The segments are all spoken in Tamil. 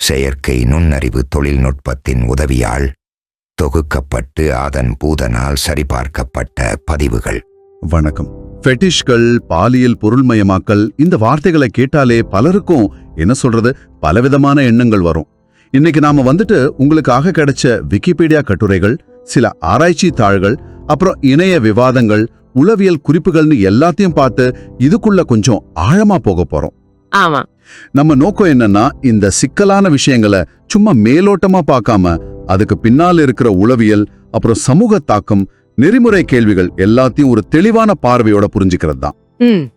செயற்கை நுண்ணறிவு தொழில்நுட்பத்தின் உதவியால் தொகுக்கப்பட்டு அதன் பூதனால் சரிபார்க்கப்பட்ட பதிவுகள். வணக்கம். ஃபெட்டிஷ்கள், பாலியல் பொருள்மயமாக்கல், இந்த வார்த்தைகளை கேட்டாலே பலருக்கும் என்ன சொல்றது, பலவிதமான எண்ணங்கள் வரும். இன்னைக்கு நாம உங்களுக்காக கிடைச்ச விக்கிபீடியா கட்டுரைகள், சில ஆராய்ச்சி தாள்கள், அப்புறம் இணைய விவாதங்கள், உளவியல் குறிப்புகள்னு எல்லாத்தையும் பார்த்து இதுக்குள்ள கொஞ்சம் ஆழமா போக போறோம். ஆமா, நம்ம நோக்கம் என்னன்னா, இந்த சிக்கலான விஷயங்களை சும்மா மேலோட்டமா பார்க்காம அதுக்கு பின்னால் இருக்கிற உளவியல், அப்புறம் சமூக தாக்கம், நெறிமுறை கேள்விகள் எல்லாத்தையும் ஒரு தெளிவான பார்வையோட புரிஞ்சுக்கிறது தான்.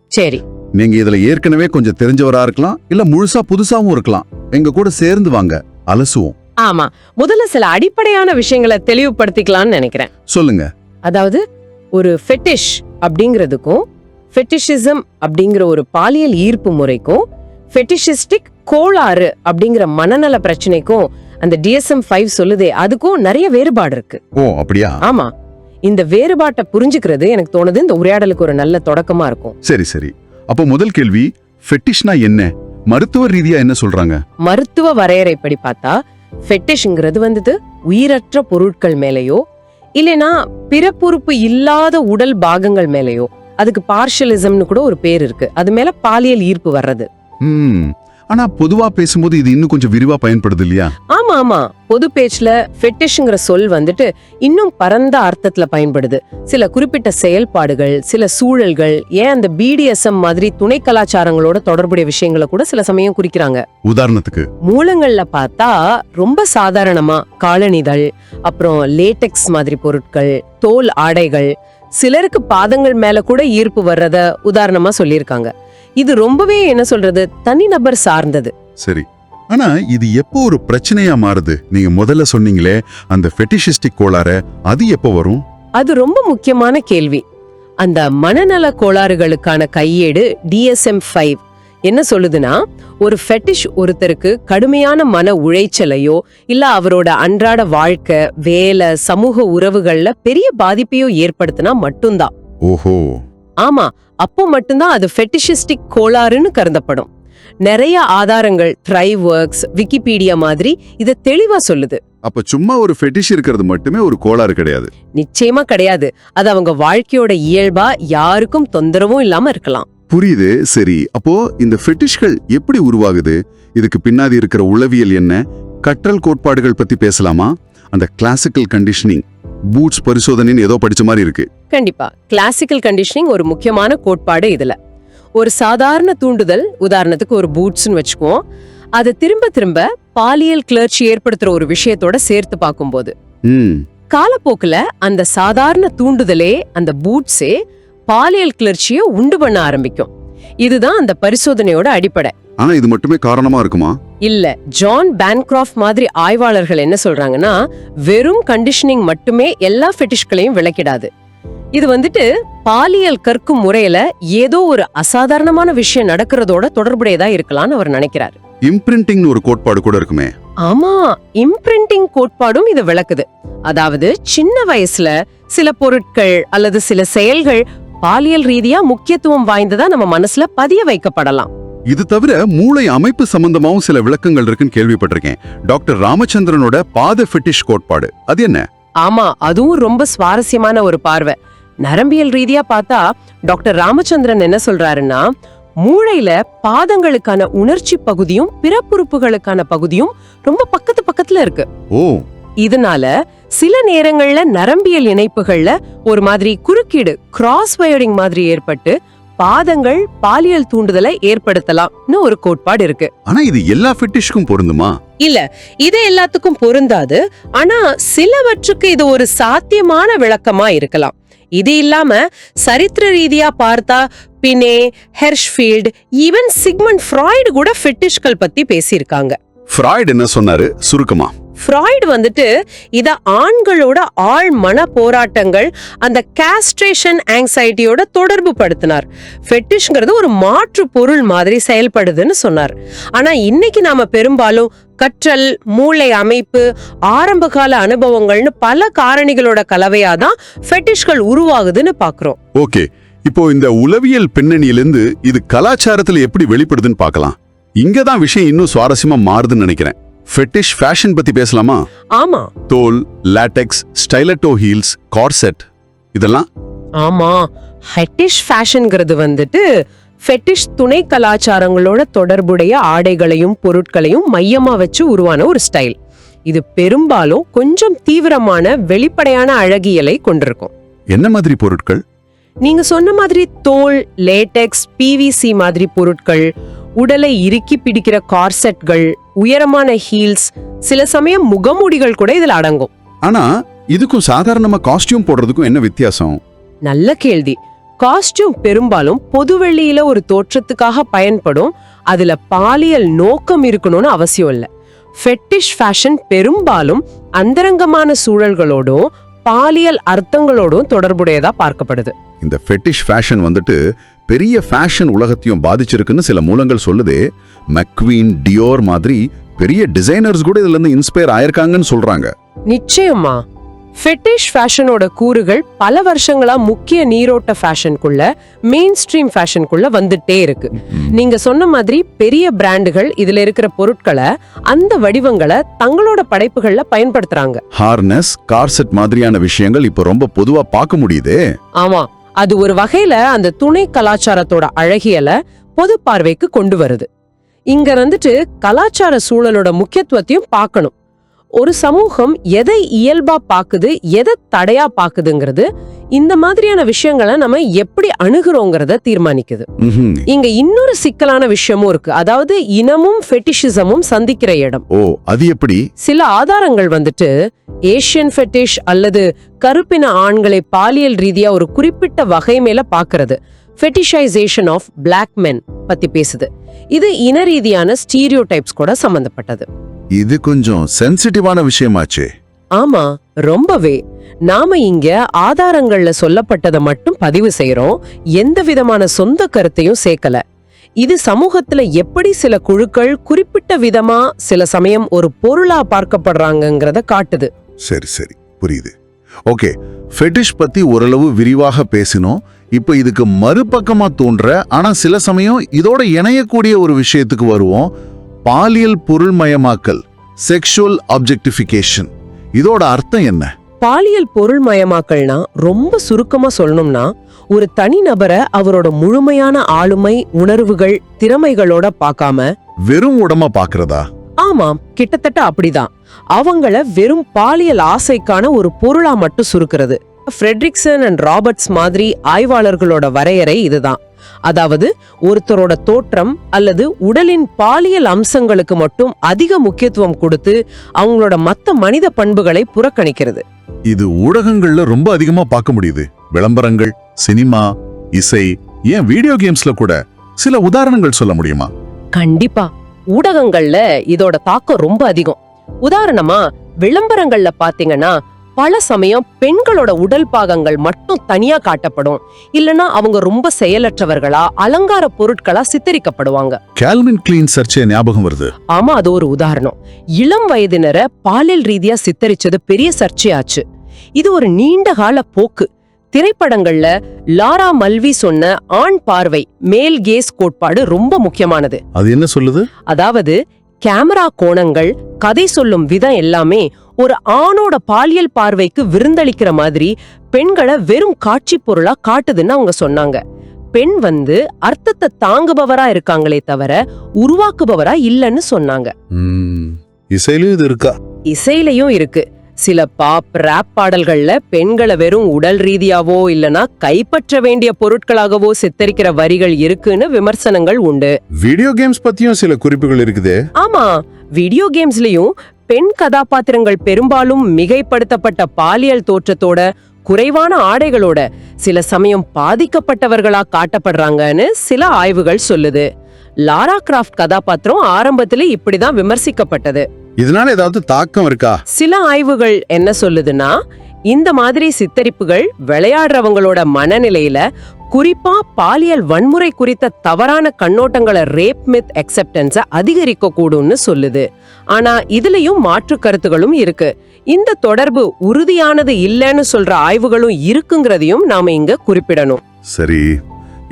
சரி. நீங்க இதுல ஏற்கனவே கொஞ்சம் தெரிஞ்சவரா இருக்கலாம், இல்ல முழுசா புதுசாவும் இருக்கலாம். எங்க கூட சேர்ந்து வாங்க, அலசுவோம். ஆமா, முதல்ல சில அடிப்படையான விஷயங்களை தெளிவுபடுத்திக்கலாம்னு நினைக்கிறேன். சொல்லுங்க. அதாவது, ஒரு ஃபெட்டிஷ் அப்படிங்கிறதுக்கும் ஃபெட்டிஷிசம் அப்படிங்கிற ஒரு பாலியல் ஈர்ப்பு முறைக்கும் ஃபெட்டிஷிஸ்டிக் கோளாறு அப்படிங்கிற மனநல பிரச்சனைக்கும் அந்த DSM-5 சொல்லுதே, அதுக்கும் நிறைய வேறுபாடு இருக்கு. ஓ, அப்படியா? ஆமா, இந்த வேறுபாட்டை புரிஞ்சுக்கிறது எனக்கு தோணுது இந்த உரையாடலுக்கு ஒரு நல்ல தொடக்கமா இருக்கும். சரி. அப்போ முதல் கேள்வி, ஃபெட்டிஷ்னா என்ன? மருத்துவ ரீதியா என்ன சொல்றாங்க? மருத்துவ வரையறைப்படி பார்த்தா ஃபெட்டிஷ்ங்கிறது உயிரற்ற பொருட்கள் மேலேயோ இல்லைனா பிறப்புறுப்பு இல்லாத உடல் பாகங்கள் மேலேயோ, அதுக்கு பார்ஷலிசம்னு கூட ஒரு பேர் இருக்கு, அது மேல பாலியல் ஈர்ப்பு வர்றது. ஆனா பொதுவா பேசும்போது இது இன்னும் கொஞ்சம் விரிவா பயன்படுது இல்லையா? ஆமா, பொது பேச்சுல ஃபெட்டிஷ்ங்கிற சொல் இன்னும் பரந்த அர்த்தத்துல பயன்படுது. சில குறிப்பிட்ட செயல்பாடுகள், சில சூழல்கள், ஏன் அந்த BDSM மாதிரி துணை கலாச்சாரங்களோட தொடர்புடைய விஷயங்களை கூட சில சமயம் குறிக்கிறாங்க. உதாரணத்துக்கு மூலங்கள்ல பார்த்தா ரொம்ப சாதாரணமா காலணிதழ், அப்புறம் லேட்டெக்ஸ் மாதிரி பொருட்கள், தோல் ஆடைகள், சிலருக்கு பாதங்கள் மேல கூட ஈர்ப்பு வர்றத உதாரணமா சொல்லியிருக்காங்க. இது ரொம்பவே என்ன சொல்றது, தனிநபர் சார்ந்தது. சரி, ஆனா இது எப்போ ஒரு பிரச்சனையா மாறுது? நீங்க முதல்ல சொன்னீங்களே அந்த ஃபெட்டிஷிஸ்டிக் கோளாறு, அது எப்போ வரும்? அது ரொம்ப முக்கியமான கேள்வி. அந்த மனநல கோளாறுகளுக்கான கையேடு DSM-5 என்ன சொல்லுதுன்னா, ஒரு ஃபெட்டிஷ் ஒருத்தருக்கு கடுமையான மன உளைச்சலையோ இல்ல அவரோட அன்றாட வாழ்க்கை, வேலை, சமூக உறவுகள்ல பெரிய பாதிப்பையோ ஏற்படுத்தினா மட்டும்தான். ஓஹோ. ஆமா, அப்போ மட்டும்தான் அது ஃபெட்டிஷிஸ்டிக் கோளாறுன்னு கருதப்படும். நிறைய ஆதாரங்கள், த்ரைவொர்க்ஸ், விக்கிபீடியா மாதிரி இத தெளிவா சொல்லுது. அப்ப சும்மா ஒரு ஃபெட்டிஷ் இருக்கிறது மட்டுமே ஒரு கோளாறு கிடையாது? நிச்சயமா கிடையாது. அது அவங்க வாழ்க்கையோட இயல்பா யாருக்கும் தொந்தரவும் இல்லாம இருக்கலாம். புரியுது. சரி, அப்போ இந்த ஃபெட்டிஷ்கள் எப்படி உருவாகுது? இதுக்கு பின்னாடி இருக்கிற உளவியல் என்ன? கற்றல் கோட்பாடுகள் பத்தி பேசலாமா? அந்த கிளாசிக்கல் கண்டிஷனிங், பூட்ஸ் பரிசோதனைன்னு ஏதோ படிச்ச மாதிரி இருக்கு. கண்டிப்பா, கிளாசிக்கல் கண்டிஷனிங் ஒரு முக்கியமான கோட்பாடு. இதுல ஒரு சாதாரண தூண்டுதல், உதாரணத்துக்கு ஒரு பூட்ஸ்னு வச்சுக்குவோம், அதை திரும்ப திரும்ப பாலியல் கிளர்ச்சி ஏற்படுத்துற ஒரு விஷயத்தோட சேர்த்து பார்க்கும்போது காலப்போக்குல அந்த சாதாரண தூண்டுதலே, அந்த பூட்ஸே பாலியல் கிளர்ச்சியை உண்டு பண்ண ஆரம்பிக்கும். இதுதான் அந்த பரிசோதனையோட அடிப்படை. ஆனா இது மட்டுமே காரணமா இருக்குமா? இல்ல. ஜான் பேன்கிராஃப்ட் மாதிரி ஆய்வாளர்கள் என்ன சொல்றாங்கன்னா, வெறும் கண்டிஷனிங் மட்டுமே எல்லா ஃபெட்டிஷ்களையும் விளக்கிடாது. இது பாலியல் கற்கும் முறையில ஏதோ ஒரு அசாதாரணமான விஷயம் நடக்கிறதோட தொடர்புடையதா இருக்கலாம்னு அவர் நினைக்கிறாரு. இம்பிரிண்டிங் ஒரு கோட்பாடு கூட இருக்குமே? ஆமா, இம்பிரிண்டிங் கோட்பாடும் இது விளக்குது. அதாவது சின்ன வயசுல சில பொருட்கள் அல்லது சில செயல்கள் பாலியல் ரீதியா முக்கியத்துவம் வாய்ந்ததா நம்ம மனசுல பதிய வைக்கப்படலாம். இது தவிர மூளை அமைப்பு சம்பந்தமாவும் சில விளக்கங்கள் இருக்குன்னு கேள்விப்பட்டிருக்கேன். டாக்டர் ராமச்சந்திரனோட பாத ஃபெட்டிஷ் கோட்பாடு, அது என்ன? ஆமா, அதுவும் ரொம்ப சுவாரஸ்யமான ஒரு பார்வை. நரம்பியல் ரீதியா பார்த்தா டாக்டர் ராமச்சந்திரன் என்ன சொல்றாருன்னா, மூளையில பாதங்களுக்கான உணர்ச்சி பகுதியும் பிறப்புறுப்புகளுக்கான பகுதியும் ரொம்ப பக்கத்துல இருக்கு. ஓ. இதனால சில நேரங்கள்ல நரம்பியல் இணைப்புகள்ல ஒரு மாதிரி குறுக்கீடு, கிராஸ் வயரிங் மாதிரி ஏற்பட்டு பாதங்கள் பாலியல் தூண்டுதலை ஏற்படுத்தலாம்னு ஒரு கோட்பாடு இருக்கு. ஆனா இது எல்லா ஃபெட்டிஷ்க்கும் பொருந்துமா? இல்ல, இது எல்லாத்துக்கும் பொருந்தாது. ஆனா சிலவற்றுக்கு இது ஒரு சாத்தியமான விளக்கமா இருக்கலாம். இது இல்லாம சரித்திர ரீதியா பார்த்தா பினே, ஹெர்ஷ்ஃபீல்ட், ஈவன் சிக்மண்ட் ஃப்ராய்டு கூட ஃபெட்டிஷ்கள் பத்தி பேசியிருக்காங்க. ஃப்ராய்டு என்ன சொன்னாரு சுருக்கமா? ஃப்ராய்டு இத ஆண்களோட ஆழ் மன போராட்டங்கள், அந்த காஸ்ட்ரேஷன் ஆங்ஸைட்டியோட தொடர்பு படுத்தினார். ஃபெட்டிஷ்ங்கிறது ஒரு மாற்று பொருள் மாதிரி செயல்படுதுன்னு சொன்னார். ஆனா இன்னைக்கு நாம பெரும்பாலும் கற்றல், மூளை அமைப்பு, ஆரம்பகால அனுபவங்கள்னு பல காரணிகளோட கலவையாதான் ஃபெட்டிஷ்கள் உருவாகுதுன்னு பாக்குறோம். ஓகே, இப்போ இந்த உளவியல் பின்னணியிலிருந்து இது கலாச்சாரத்துல எப்படி வெளிப்படுதுன்னு பார்க்கலாம். இங்கதான் விஷயம் இன்னும் சுவாரஸ்யமா மாறுதுன்னு நினைக்கிறேன். ஃபெட்டிஷ் ஃபேஷன் பத்தி பேசலாமா? ஆமா தோல், லாட்டெக்ஸ், ஸ்டைலட்டோ ஹீல்ஸ், கார்செட் இதெல்லாம். ஆமா ஃபெட்டிஷ் ஃபேஷன்ங்கிறது வந்துட்டு ஃபெட்டிஷ் துணை கலாச்சாரங்களோட தொடர்புடைய ஆடைகளையும் பொருட்களையும் மையமா வச்சு உருவான ஒரு ஸ்டைல். இது பெரும்பாலும் கொஞ்சம் தீவிரமான வெளிப்படையான அழகியலை கொண்டிருக்கும். என்ன மாதிரி பொருட்கள்? நீங்க சொன்ன மாதிரி தோல், லேட்டெக்ஸ், பிவிசி மாதிரி பொருட்கள், உடலை இறுக்கி பிடிக்கிற கார்செட்கள், உயரமான ஹீல்ஸ், சில சமயம் முகமூடிகள் கூட இதுல அடங்கும். ஆனா இதுக்கும் சாதாரணமா காஸ்டியூம் போடுறதுக்கும் என்ன வித்தியாசம்? நல்ல கேள்வி. காஸ்டியூம் பெரும்பாலும் பொதுவெளியில ஒரு தோற்றத்துக்காக பயன்படும். அதுல பாலியல் நோக்கம் இருக்கணும்னு அவசியம் இல்ல. ஃபெட்டிஷ் ஃபேஷன் பெரும்பாலும் அந்தரங்கமான சூழல்களோடும் பாலியல் அர்த்தங்களோடும் தொடர்புடையதா பார்க்கப்படுது. இந்த ஃபெட்டிஷ் ஃபேஷன் வந்துட்டு பெரிய ஃபேஷன் உலகத்தையும் பாதிச்சிருக்குன்னு சில மூலங்கள் சொல்லுதே. மெக்வீன், டியோர் மாதிரி பெரிய டிசைனர்ஸ் கூட இதுல இருந்து இன்ஸ்பயர் ஆயிருக்காங்கன்னு சொல்றாங்க. நிச்சயமா ஃபெட்டிஷ் ஃபேஷனோட கூறுகள் பல வருஷங்களா முக்கிய நீரோட்ட ஃபேஷனுக்குள்ள, மெயின் ஸ்ட்ரீம் ஃபேஷனுக்குள்ள வந்துட்டே இருக்கு. நீங்க சொன்ன மாதிரி பெரிய பிராண்டுகள் இதுல இருக்கிற பொருட்களை, அந்த வடிவங்களை தங்களோட படைப்புகள்ல பயன்படுத்துறாங்க. ஹார்னஸ், கார்செட் மாதிரியான விஷயங்கள் இப்போ ரொம்ப பொதுவா பார்க்க முடியுதே. ஆமா, அது ஒரு வகையில அந்த துணை கலாச்சாரத்தோட அழகியலை பொது பார்வைக்கு கொண்டு வருது. இங்க வந்துட்டு கலாச்சார சூழலோட முக்கியத்துவத்தையும் பார்க்கணும். ஒரு சமூகம் எதை இயல்பா பாக்குது, எதை தடையா பாக்குதுங்கிறது இந்த மாதிரியான விஷயங்களை நம்ம எப்படி அணுகுறோங்கிறத தீர்மானிக்குது. இங்க இன்னொரு சிக்கலான விஷயமும் இருக்கு. அதாவது இனமும் ஃபெட்டிஷிசமும் சந்திக்கிற இடம். ஓ, அது எப்படி? சில ஆதாரங்கள் வந்துட்டு ஏஷியன் ஃபெட்டிஷ் அல்லது கருப்பின ஆண்களை பாலியல் ரீதியா ஒரு குறிப்பிட்ட வகை மேல பாக்குறது, ஃபெட்டிஷைசேஷன் ஆஃப் பிளாக் மென் பத்தி பேசுது. இது இன ரீதியான ஸ்டீரியோடைப்ஸ் கூட சம்பந்தப்பட்டது. இது கொஞ்சம் சென்சிட்டிவான விஷயமாச்சே. ஆமா, ரொம்பவே. நாம இங்க ஆதாரங்கள்ல சொல்லப்பட்டதை மட்டும் பதிவு செய்யறோம், எந்த விதமான சொந்த கருத்தையும் சேர்க்கல. இது சமூகத்துல எப்படி சில குழுக்கள் குறிப்பிட்ட விதமா சில சமயம் ஒரு பொருளா பார்க்கப்படுறாங்கங்கறத காட்டுது. சரி, புரியுது. ஓகே, ஃபெட்டிஷ் பத்தி ஓரளவு விரிவாக பேசினோம். இப்போ இதுக்கு மறுபக்கமா தோன்ற, ஆனா சில சமயம் இதோட இணையக்கூடிய ஒரு விஷயத்துக்கு வருவோம். பாலியல் பொருள்மயமாக்கல், செக்ஷுவல் ஆப்ஜெக்டிஃபிகேஷன். இதோட அர்த்தம் என்ன? பாலியல் பொருள்மயமாக்கல்னா ரொம்ப சுருக்கமா சொல்லணும்னா, ஒரு தனிநபரை அவரோட முழுமையான ஆளுமை, உணர்வுகள், திறமைகளோட பார்க்காம வெறும் உடம்ப பாக்குறதா? ஆமாம், கிட்டத்தட்ட அப்படிதான். அவங்கள வெறும் பாலியல் ஆசைக்கான ஒரு பொருளா மட்டும் சுருக்கிறது. ஃப்ரெட்ரிக்சன் அண்ட் ராபர்ட்ஸ் மாதிரி ஆய்வாளர்களோட வரையறை இதுதான். அதாவது ஒருத்தரோட தோற்றம் அல்லது உடலின் பாலியல் அம்சங்களுக்கு மட்டும் அதிக முக்கியத்துவம் கொடுத்து அவங்களோட மத்த மனித பண்புகளை புறக்கணிக்கிறது. இது ஊடகங்கள்ல ரொம்ப அதிகமா பார்க்க முடியுது. விளம்பரங்கள், சினிமா, இசை, ஏன் வீடியோ கேம்ஸ்ல கூட. சில உதாரணங்கள் சொல்ல முடியுமா? கண்டிப்பா, ஊடகங்கள்ல இதோட தாக்கம் ரொம்ப அதிகம். உதாரணமா விளம்பரங்கள்ல பாத்தீங்கன்னா பல சமயம் பெண்களோட உடல் பாகங்கள் மட்டும் தனியா காட்டப்படும். இல்லனா அவங்க ரொம்ப செயலற்றவர்களா, அலங்கார பொருட்களா சித்தரிக்கப்படுவாங்க. கால்வின் கிளைன் சர்ச்சை ஞாபகம் வருது. ஆமா, அது ஒரு உதாரணம். இளம் வயதினரை பாலியல் ரீதியா சித்தரிச்சது பெரிய சர்ச்சையாச்சு. இது ஒரு நீண்ட கால போக்கு. திரைப்படங்கள்ல லாரா மல்வி சொன்ன ஆண் பார்வை, மேல் கேஸ் கோட்பாடு ரொம்ப முக்கியமானது. அது என்ன சொல்லுது? அதாவது கேமரா கோணங்கள், கதை சொல்லும் விதம் எல்லாமே ஒரு ஆணோட பாலியல் பார்வைக்கு விருந்தளிக்கிற மாதிரி பெண்களை வெறும் காட்சி பொருளா காட்டுதுன்னு அவங்க சொன்னாங்க. பெண் அர்த்தத்தை தாங்குபவரா இருக்காங்களே தவிர உருவாக்குபவரா இல்லன்னு சொன்னாங்க. இசையிலும் இது இருக்கா? இசையிலையும் இருக்கு. சில பாப், ராப் பாடல்கள்ல பெண்களை வெறும் உடல் ரீதியாவோ இல்லனா கைப்பற்ற வேண்டிய பொருட்களாகவோ சித்தரிக்கிற வரிகள் இருக்குன்னு விமர்சனங்கள் உண்டு. வீடியோ கேம்ஸ் பத்தியும் சில குறிப்புகள் இருக்குது. ஆமா, வீடியோ கேம்ஸ்லயும் பெண் கதாபாத்திரங்கள் பெரும்பாலும் மிகைப்படுத்தப்பட்ட பாலியல் தோற்றத்தோட, குறைவான ஆடைகளோட, சில சமயம் பாதிக்கப்பட்டவர்களா காட்டப்படுறாங்கன்னு சில ஆய்வுகள் சொல்லுது. லாரா கிராஃப்ட் கதாபாத்திரம் ஆரம்பத்துல இப்படிதான் விமர்சிக்கப்பட்டது. இதனால ஏதாவது தாக்கம் இருக்கா? சில ஆய்வுகள் என்ன சொல்லுதுன்னா, இந்த மாதிரி சித்தரிப்புகள் விளையாடுறவங்களோட மனநிலையில, குறிப்பா பாலியல் வன்முறை குறித்த தவறான கண்ணோட்டங்களை, ரேப் மித் அக்செப்டன்ஸ அதிகரிக்க கூடும்னு சொல்லுது. ஆனா இதுலயும் மாற்று கருத்துகளும் இருக்கு. இந்த தொடர்பு உறுதியானது இல்லைன்னு சொல்ற ஆய்வுகளும் இருக்குங்கிறதையும் நாம இங்க குறிப்பிடணும். சரி,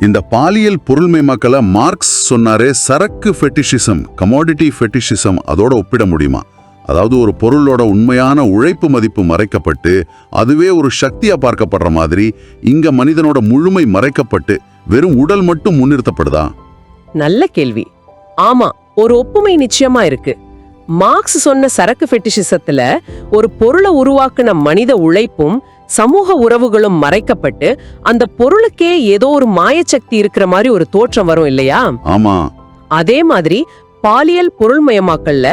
இந்த பாலியல் பொருள்மயமாக்கல மார்க்ஸ் சொன்னாரே, சரக்கு ஃபெட்டிஷிசம், கமோடிட்டி ஃபெட்டிஷிசம், அதோட ஒப்பிட முடியுமா? அதாவது ஒரு பொருளோட உண்மையான உழைப்பு மதிப்பு மறைக்கப்பட்டு அதுவே ஒரு சக்தியா பார்க்கப்படுற மாதிரி இங்க மனிதனோட முழுமை மறைக்கப்பட்டு வெறும் உடல் மட்டும் முன்னிறுத்தப்படுதா? நல்ல கேள்வி. ஆமா, ஒரு ஒப்புமை நிச்சயமா இருக்கு. மார்க்ஸ் சொன்ன சரக்கு ஃபெட்டிஷிசத்துல ஒரு பொருளை உருவாக்குன மனித உழைப்பும் சமூக உறவுகளும் மறைக்கப்பட்டு அந்த பொருளுக்கே ஏதோ ஒரு மாயச்சக்தி இருக்கிற மாதிரி ஒரு தோற்றம் வரும் இல்லையா? ஆமா. அதே மாதிரி பாலியல் பொருள்மயமாக்கல்ல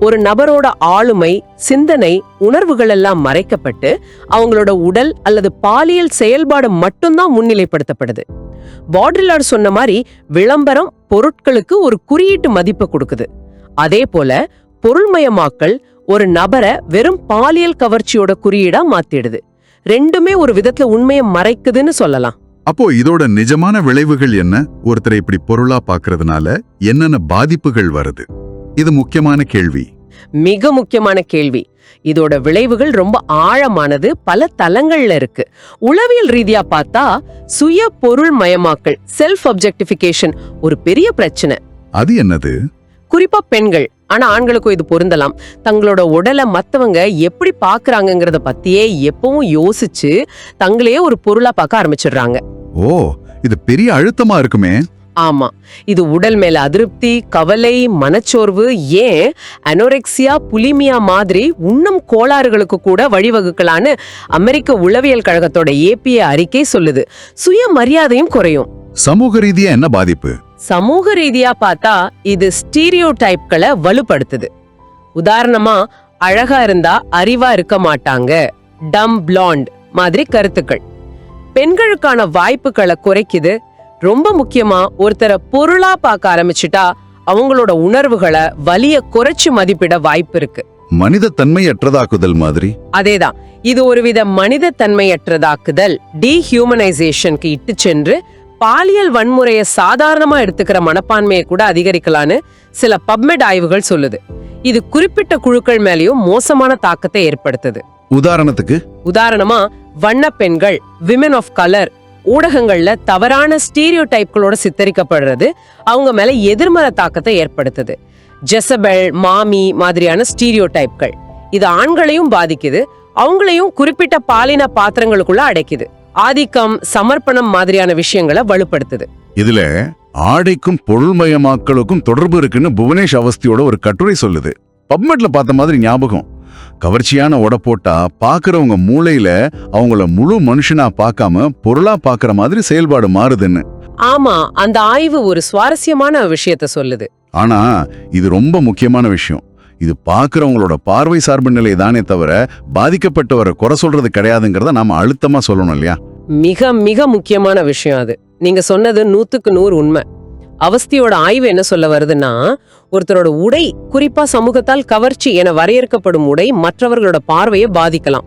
ஒரு நபரோட ஆளுமை, சிந்தனை, உணர்வுகள் எல்லாம் மறைக்கப்பட்டு அவங்களோட உடல் அல்லது பாலியல் செயல்பாடு மட்டும்தான் முன்னிலைப்படுத்தப்படுது. பாட்ரிலார்ட் சொன்ன மாதிரி விளம்பரம் பொருட்களுக்கு ஒரு குறியீட்டு மதிப்பு கொடுக்குது. அதே போல பொருள்மயமாக்கல் ஒரு நபரை வெறும் பாலியல் கவர்ச்சியோட குறியீடா மாத்திடுது. ரெண்டுமே ஒரு விதத்துல உண்மையை மறைக்குதுன்னு சொல்லலாம். அப்போ இதோட நிஜமான விளைவுகள் என்ன? ஒருத்தரை இப்படி பொருளா பாக்குறதுனால என்னென்ன பாதிப்புகள் வருது? இது முக்கியமான கேள்வி. மிக முக்கியமான கேள்வி. இதோட விளைவுகள் ரொம்ப ஆழமானது, பல தளங்கள்ல இருக்கு. உளவியல் ரீதியா பார்த்தா சுய பொருள் மயமாக்கல், செல்ஃப் அப்ஜெக்டிஃபிகேஷன் ஒரு பெரிய பிரச்சனை. அது என்னது? குறிப்பா பெண்கள், ஆனா ஆண்களுக்கும் இது பொருந்தலாம், தங்களோட உடலை மத்தவங்க எப்படி பாக்குறாங்கங்கறத பத்தியே எப்பவும் யோசிச்சு தங்களையே ஒரு பொருளா பார்க்க ஆரம்பிச்சிடுறாங்க. ஓ, இது பெரிய அழுத்தமா இருக்குமே. ஆமா, இது உடல் மேல அதிருப்தி, கவலை, மனச்சோர்வு, ஏன் அனோரெக்சியா, புலிமியா மாதிரி உண்ணும் கோளாறுகளுக்கு கூட வழிவகுக்கலான்னு அமெரிக்க உளவியல் கழகத்தோட APA அறிக்கை சொல்லுது. சுயமரியாதையும் குறையும். சமூக ரீதியா என்ன பாதிப்பு? சமூக ரீதியா பார்த்தா இது ஸ்டீரியோ டைப்களை வலுப்படுத்துது. உதாரணமா, அழகா இருந்தா அறிவா இருக்க மாட்டாங்க, டம் பிளாண்ட் மாதிரி கருத்துக்கள். பெண்களுக்கான வாய்ப்புகளை குறைக்குது. ரொம்ப முக்கியமா, ஒருத்தரை பொருளா பார்க்க ஆரம்பிச்சுட்டா அவங்களோட உணர்வுகளை, வலிய குறைச்சு மதிப்பிட வாய்ப்பு இருக்கு. மனித தன்மையற்றதாக்குதல் மாதிரி. அதேதான், இது ஒருவித மனித தன்மையற்றதாக்குதல், டீஹியூமனைசேஷனுக்கு இட்டு சென்று பாலியல் வன்முறையை சாதாரணமா எடுத்துக்கிற மனப்பான்மையை கூட அதிகரிக்கலான்னு சில பப்மெட் ஆய்வுகள் சொல்லுது. இது குறிப்பிட்ட குழுக்கள் மேலேயும் மோசமான தாக்கத்தை ஏற்படுத்துது. உதாரணமா வண்ண பெண்கள், விமென் ஆஃப் கலர் ஊடகங்கள்ல தவறான ஸ்டீரியோ டைப்களோட சித்தரிக்கப்படுறது அவங்க மேல எதிர்மறை தாக்கத்தை ஏற்படுத்துது. ஜெசபெல், மாமி மாதிரியான ஸ்டீரியோ டைப்கள் இது ஆண்களையும் பாதிக்குது, அவங்களையும் குறிப்பிட்ட பாலின பாத்திரங்களுக்குள்ள அடைக்குது. ஆதிக்கம், சமர்ப்பணம் மாதிரியான விஷயங்களை வலுப்படுத்துது. இதுல ஆடைக்கும் பொருள்மயமாக்கலுக்கும் தொடர்பு இருக்குன்னு புவனேஷ் அவஸ்தியோட ஒரு கட்டுரை சொல்லுது. பப்மெட்ல பார்த்த மாதிரி ஞாபகம். கவர்ச்சியான உடை போட்டா பாக்குறவங்க மூளையில அவங்கள முழு மனுஷனா பார்க்காம பொருளா பாக்குற மாதிரி செயல்பாடு மாறுதுன்னு. ஆமா, அந்த ஆய்வு ஒரு சுவாரஸ்யமான விஷயத்த சொல்லுது. ஆனா இது ரொம்ப முக்கியமான விஷயம். இது பாக்குறவங்களோட பார்வை சார்பு நிலை தானே தவிர பாதிக்கப்பட்டவரை குறை சொல்றது கிடையாதுங்கிறத நாம அழுத்தமா சொல்லணும் இல்லையா? மிக மிக முக்கியமான விஷயம் அது. நீங்க சொன்னது 100க்கு 100 உண்மை. அவஸ்தியோட ஆய்வு என்ன சொல்ல வருதுன்னா, ஒருத்தரோட உடை, குறிப்பா சமூகத்தால் கவர்ச்சி என வரையறுக்கப்படும் உடை மற்றவர்களோட பார்வையை பாதிக்கலாம்.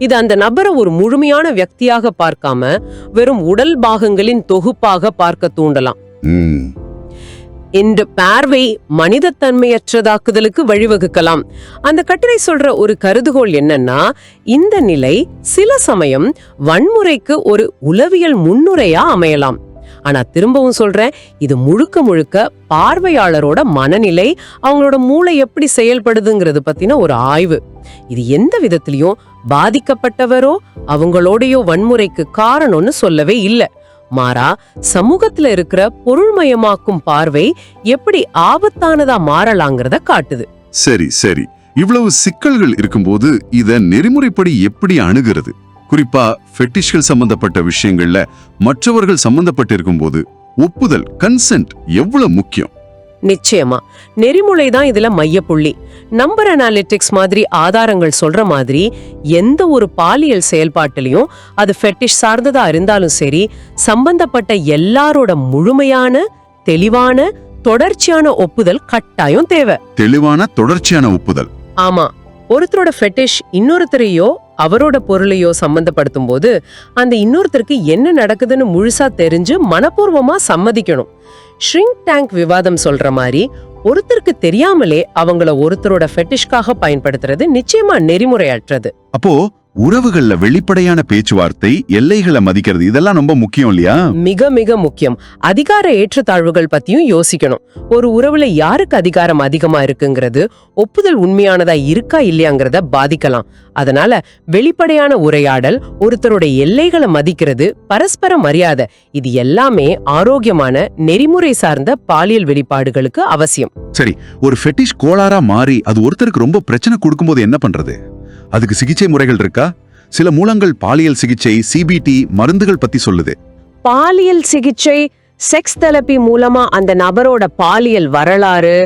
இது அந்த நபரை ஒரு முழுமையான வியக்தியாக பார்க்காம வெறும் உடல் பாகங்களின் தொகுப்பாக பார்க்க தூண்டலாம். இந்த பார்வை மனிதத்தன்மையற்றதாக்குதலுக்கு வழிவகுக்கலாம். அந்த கட்டுரை சொல்ற ஒரு கருதுகோள் என்னன்னா, இந்த நிலை சில சமயம் வன்முறைக்கு ஒரு உளவியல் முன்னுரையா அமையலாம். ஆனா திரும்பவும் சொல்றேன், இது முழுக்க முழுக்க பார்வையாளரோட மனநிலை, அவங்களோட மூளை எப்படி செயல்படுதுங்கிறது பத்தின ஒரு ஆய்வு. இது எந்த விதத்திலையும் பாதிக்கப்பட்டவரோ அவங்களோடையோ வன்முறைக்கு காரணம்னு சொல்லவே இல்லை. மாறா, சமூகத்துல இருக்கிற பொருள்மயமாக்கும் பார்வை எப்படி ஆபத்தானதா மாறலாங்கிறத காட்டுது. சரி சரி, இவ்வளவு சிக்கல்கள் இருக்கும்போது இத நெறிமுறைப்படி எப்படி அணுகிறது? குறிப்பா ஃபெட்டிஷ்கள் சம்பந்தப்பட்ட விஷயங்கள்ல மற்றவர்கள் சம்பந்தப்பட்டு இருக்கும்போது ஒப்புதல், கன்சென்ட் எவ்வளவு முக்கியம்? நிச்சயமா நெறிமுறை தான் இதுல மையப்புள்ளி. நம்பர் அனாலிட்டிக்ஸ் மாதிரி ஆதாரங்கள் சொல்ற மாதிரி எந்த ஒரு பாலியல் செயல்பாட்டிலையும், அது ஃபெட்டிஷ் சார்ந்ததா இருந்தாலும் சரி, சம்பந்தப்பட்ட எல்லாரோட முழுமையான, தெளிவான, தொடர்ச்சியான ஒப்புதல் கட்டாயம் தேவை. தெளிவான தொடர்ச்சியான ஒப்புதல். ஆமா, ஒருத்தரோட ஃபெட்டிஷ் இன்னொருத்தரையோ அவரோட பொருளையோ சம்பந்தப்படுத்தும் போது அந்த இன்னொருத்தருக்கு என்ன நடக்குதுன்னு முழுசா தெரிஞ்சு மனப்பூர்வமா சம்மதிக்கணும். ஷ்ரிங்க் டேங்க் விவாதம் சொல்ற மாதிரி ஒருத்தருக்கு தெரியாமலே அவங்கள ஒருத்தரோட ஃபெட்டிஷ்காக பயன்படுத்துறது நிச்சயமா நெறிமுறையற்றது. அப்போ உறவுகள்ல வெளிப்படையான பேச்சுவார்த்தை, எல்லைகளை மதிக்கிறது இதெல்லாம் ரொம்ப முக்கியம் இல்லையா? மிக மிக முக்கியம். அதிகார ஏற்றத்தாழ்வுகள் பத்தியும் யோசிக்கணும். ஒரு உறவுல யாருக்கு அதிகாரம் அதிகமா இருக்குங்கிறது ஒப்புதல் உண்மையானதா இருக்கா இல்லையாங்கிறத பாதிக்கலாம். அதனால வெளிப்படையான உரையாடல், ஒருத்தரோட எல்லைகளை மதிக்கிறது, பரஸ்பர மரியாதை, இது எல்லாமே ஆரோக்கியமான நெறிமுறை சார்ந்த பாலியல் வெளிப்பாடுகளுக்கு அவசியம். சரி, ஒரு ஃபெட்டிஷ் கோளாறா மாறி அது ஒருத்தருக்கு ரொம்ப பிரச்சனை கொடுக்கும்போது என்ன பண்றது? அதுக்கு சிகிச்சை முறைகள் இருக்கா? சில மூலங்கள் பாலியல் சிகிச்சை, சிபிடி மருந்துகள் பத்தி சொல்லுது. பாலியல் சிகிச்சை, செக்ஸ் தெரபி மூலமா அந்த நபரோட பாலியல் வரலாறு,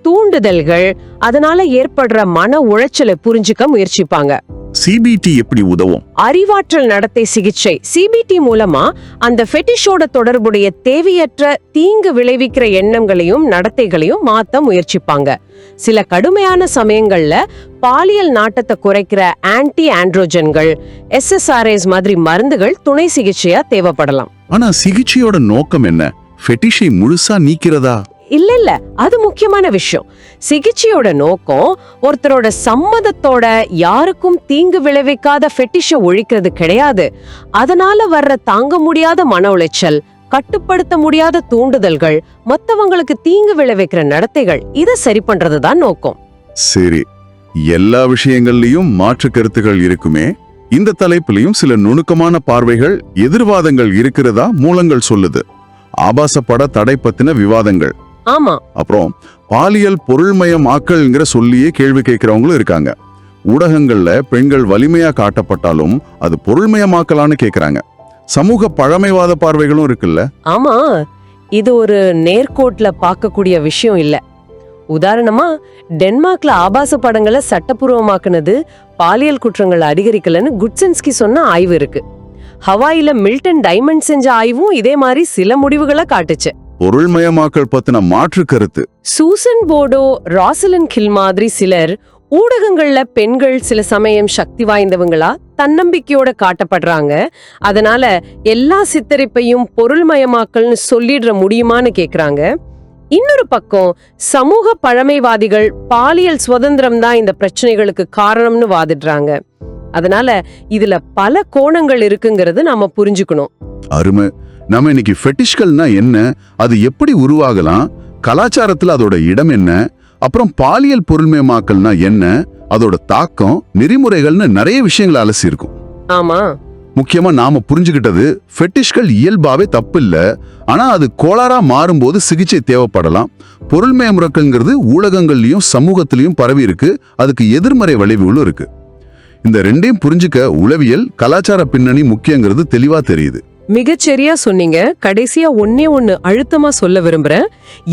தூண்டுதல்கள், அதனால ஏற்படுற மன உளைச்சலை புரிஞ்சுக்க முயற்சிப்பாங்க. சிபிடி எப்படி உதவும்? அறிவாற்றல் நடத்தை சிகிச்சை சிபிடி மூலமா அந்த ஃபெட்டிஷோட தொடர்புடைய தேவையற்ற தீங்கு விளைவிக்கிற எண்ணங்களையும் நடத்தைகளையும் மாத்த முயற்சிப்பாங்க. சில கடுமையான சமயங்கள்ல பாலியல் நாட்டத்தை குறைக்கிற ஆன்டி ஆண்ட்ரோஜன்கள், SSRIs மாதிரி மருந்துகள் துணை சிகிச்சையா தேவைப்படலாம். ஆனா சிகிச்சையோட நோக்கம் என்ன? ஃபெட்டிஷை முழுசா நீக்கிறதா? இல்ல, அது முக்கியமான விஷயம். சிகிச்சையோட நோக்கம் ஒருத்தரோட சம்மதத்தோட யாருக்கும் தீங்கு விளைவிக்காத ஃபெட்டிஷ ஒழிக்கிறது கிடையாது. அதனால வர்ற தாங்க முடியாத மன உளைச்சல், கட்டுப்படுத்த முடியாத தூண்டுதல்கள், மத்தவங்களுக்கு தீங்கு விளைவிக்கிற நடத்தைகள், இதை சரி பண்றதுதான் நோக்கம். சரி, எல்லா விஷயங்கள்லயும் மாற்று கருத்துகள் இருக்குமே. இந்த தலைப்பிலையும் சில நுணுக்கமான பார்வைகள், எதிர்வாதங்கள் இருக்கிறதா மூலங்கள் சொல்லுது. ஆபாச பட தடை பத்தின விவாதங்கள், ஆமா, அப்புறம் பாலியல் பொருள்மயமாக்கல்ங்கிற சொல்லியே கேள்வி கேட்கிறவங்களும் இருக்காங்க. ஊடகங்கள்ல பெண்கள் வலிமையா காட்டப்பட்டாலும் அது பொருள்மயமாக்கலான்னு கேக்குறாங்க. சமூக பழமைவாத பார்வைகளும் இருக்குல்ல. ஆமா, இது ஒரு நேர்கோட்ல பார்க்கக்கூடிய விஷயம் இல்ல. உதாரணமா, டென்மார்க்ல ஆபாச படங்களை சட்டப்பூர்வமாக்குனது பாலியல் குற்றங்கள் அதிகரிக்கலன்னு குட்சென்ஸ்கி சொன்ன ஆய்வு இருக்கு. ஹவாயில மில்டன் டைமண்ட் செஞ்ச ஆய்வும் இதே மாதிரி சில முடிவுகளை காட்டுச்சு. பொருள்மயமாக்கல் பத்தின மாற்று கருத்து. சூசன் போர்டோ, ராசலின் கில் மாதிரி சிலர் ஊடகங்கள்ல பெண்கள் சில சமயம் சக்தி வாய்ந்தவங்களா தன்னம்பிக்கையோட காட்டப்படுறாங்க, அதனால எல்லா சித்தரிப்பையும் பொருள்மயமாக்கல்னு சொல்லிடுற முடியுமான்னு கேக்குறாங்க. இன்னொரு பக்கம் சமூக பழமைவாதிகள் பாலியல் சுதந்திரம் தான் இந்த பிரச்சனைகளுக்கு காரணம்னு வாதிடுறாங்க. அதனால இதுல பல கோணங்கள் இருக்குங்கிறது நாம புரிஞ்சுக்கணும். அருமை. நம்ம இன்னைக்கு ஃபெட்டிஷ்கள்னா என்ன, அது எப்படி உருவாகலாம், கலாச்சாரத்துல அதோட இடம் என்ன, அப்புறம் பாலியல் பொருள்மயமாக்கல்னா என்ன, அதோட தாக்கம், நெறிமுறைகள்னு நிறைய விஷயங்களை அலசி இருக்கும். ஆமா, முக்கியமா நாம புரிஞ்சுக்கிட்டது ஃபெட்டிஷ்கள் இயல்பாவே தப்பு இல்ல, ஆனா அது கோளாறா மாறும்போது சிகிச்சை தேவைப்படலாம். பொருள்மயமுறக்கல்ங்கிறது ஊடகங்கள்லயும் சமூகத்திலயும் பரவி இருக்கு, அதுக்கு எதிர்மறை விளைவுகளும் இருக்கு. இந்த ரெண்டையும் புரிஞ்சுக்க உளவியல், கலாச்சார பின்னணி முக்கியங்கிறது தெளிவா தெரியுது. மிகச்சரியா சொன்னீங்க. கடைசியா ஒண்ணு அழுத்தமா சொல்ல விரும்புறேன்.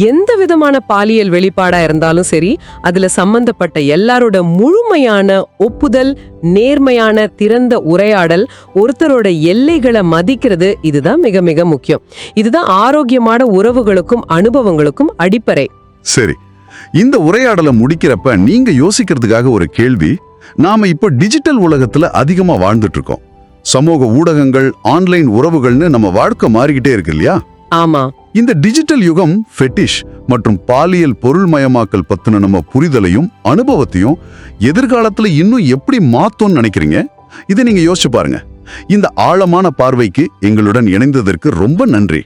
எந்த விதமான பாலியல் வெளிப்பாடா இருந்தாலும் சரி, அதுல சம்பந்தப்பட்ட எல்லாரோட முழுமையான ஒப்புதல், நேர்மையான திறந்த உரையாடல், ஒருத்தரோட எல்லைகளை மதிக்கிறது, இதுதான் மிக மிக முக்கியம். இதுதான் ஆரோக்கியமான உறவுகளுக்கும் அனுபவங்களுக்கும் அடிப்படை. சரி, இந்த உரையாடலை முடிக்கிறப்ப நீங்க யோசிக்கிறதுக்காக ஒரு கேள்வி. நாம இப்போ டிஜிட்டல் உலகத்துல அதிகமா வாழ்ந்துட்டு இருக்கோம். சமூக ஊடகங்கள், ஆன்லைன் உறவுகள்னு நம்ம வாழ்க்கை மாறிக்கிட்டே இருக்கு இல்லையா? ஆமா. இந்த டிஜிட்டல் யுகம் ஃபெட்டிஷ் மற்றும் பாலியல் பொருள்மயமாக்கல் பத்தின நம்ம புரிதலையும் அனுபவத்தையும் எதிர்காலத்துல இன்னும் எப்படி மாத்தோம்னு நினைக்கிறீங்க? இதை நீங்க யோசிச்சு பாருங்க. இந்த ஆழமான பார்வைக்கு எங்களுடன் இணைந்ததற்கு ரொம்ப நன்றி.